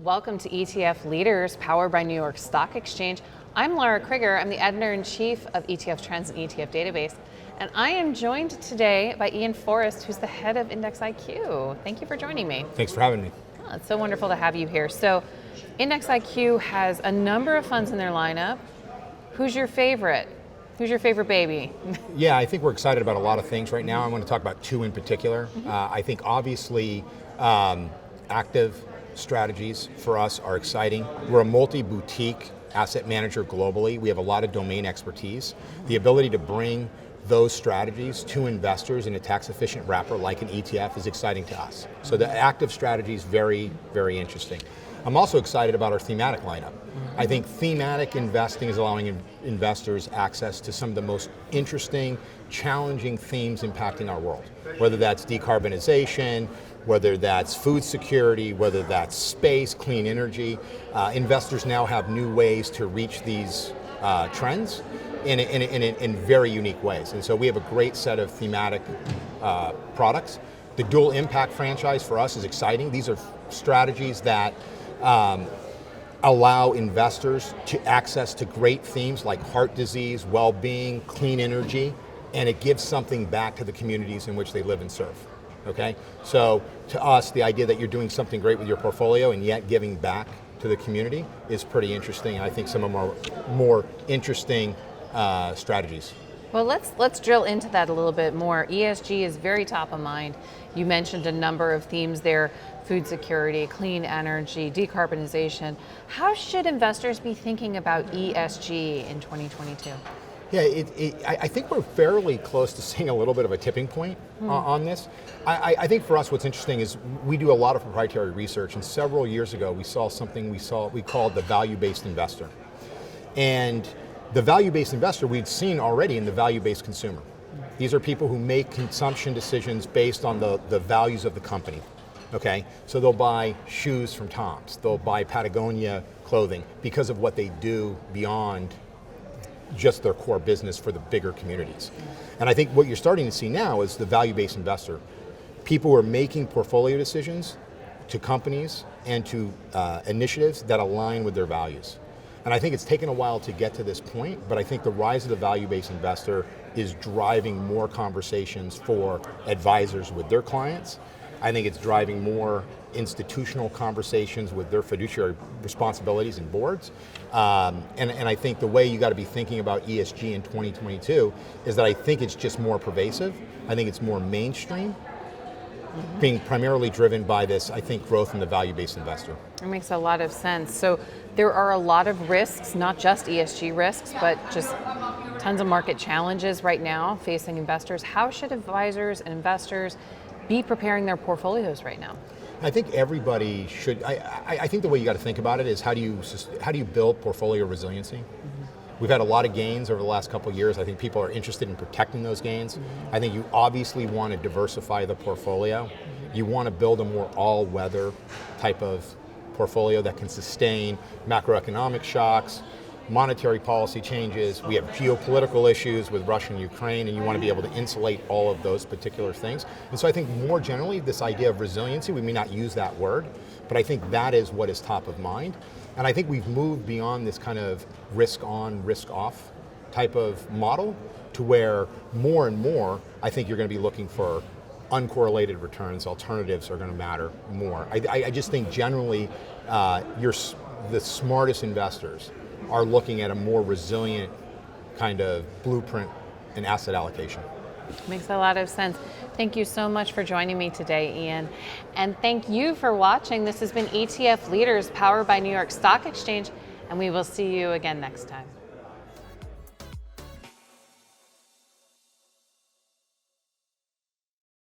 Welcome to ETF Leaders, powered by New York Stock Exchange. I'm Lara Crigger. I'm the editor-in-chief of ETF Trends and ETF Database. And I am joined today by Forrest, who's the head of IndexIQ. Thank you for joining me. Thanks for having me. Oh, it's so wonderful to have you here. So IndexIQ has a number of funds in their lineup. Who's your favorite? Who's your favorite baby? Yeah, I think we're excited about a lot of things right now. I want to talk about two in particular. I think obviously active strategies for us are exciting. We're a multi-boutique asset manager globally. We have a lot of domain expertise. The ability to bring those strategies to investors in a tax-efficient wrapper like an ETF is exciting to us. So the active strategy is very, very interesting. I'm also excited about our thematic lineup. I think thematic investing is allowing investors access to some of the most interesting, challenging themes impacting our world. Whether that's decarbonization, whether that's food security, whether that's space, clean energy. Investors now have new ways to reach these trends in very unique ways. And so we have a great set of thematic products. The dual impact franchise for us is exciting. These are strategies that allow investors to access to great themes like heart disease, well-being, clean energy, and it gives something back to the communities in which they live and serve. Okay, so to us, the idea that you're doing something great with your portfolio and yet giving back to the community is pretty interesting. I think some of our more interesting strategies. Well, let's drill into that a little bit more. ESG is very top of mind. You mentioned a number of themes there: food security, clean energy, decarbonization. How should investors be thinking about ESG in 2022? Yeah, I think we're fairly close to seeing a little bit of a tipping point on this. I think for us what's interesting is we do a lot of proprietary research, and several years ago we saw something we called the value-based investor. And the value-based investor we'd seen already in the value-based consumer. These are people who make consumption decisions based on the values of the company. Okay, so they'll buy shoes from Tom's, they'll buy Patagonia clothing because of what they do beyond just their core business for the bigger communities. And I think what you're starting to see now is the value-based investor. People who are making portfolio decisions to companies and to initiatives that align with their values. And I think it's taken a while to get to this point, but I think the rise of the value-based investor is driving more conversations for advisors with their clients. I think it's driving more institutional conversations with their fiduciary responsibilities and boards. And I think the way you got to be thinking about ESG in 2022 is that I think it's just more pervasive. I think it's more mainstream, being primarily driven by this, I think, growth in the value-based investor. It makes a lot of sense. So there are a lot of risks, not just ESG risks, but just tons of market challenges right now facing investors. How should advisors and investors be preparing their portfolios right now? I think everybody should. I think the way you got to think about it is how do you build portfolio resiliency? We've had a lot of gains over the last couple of years. I think people are interested in protecting those gains. I think you obviously want to diversify the portfolio. You want to build a more all-weather type of portfolio that can sustain macroeconomic shocks, monetary policy changes. We have geopolitical issues with Russia and Ukraine, and you want to be able to insulate all of those particular things. And so I think more generally, this idea of resiliency, we may not use that word, but I think that is what is top of mind. And I think we've moved beyond this kind of risk on, risk off type of model to where more and more, I think you're going to be looking for uncorrelated returns. Alternatives are going to matter more. I just think generally, the smartest investors are looking at a more resilient kind of blueprint in asset allocation. Makes a lot of sense. Thank you so much for joining me today, Ian. And thank you for watching. This has been ETF Leaders, powered by New York Stock Exchange, and we will see you again next time.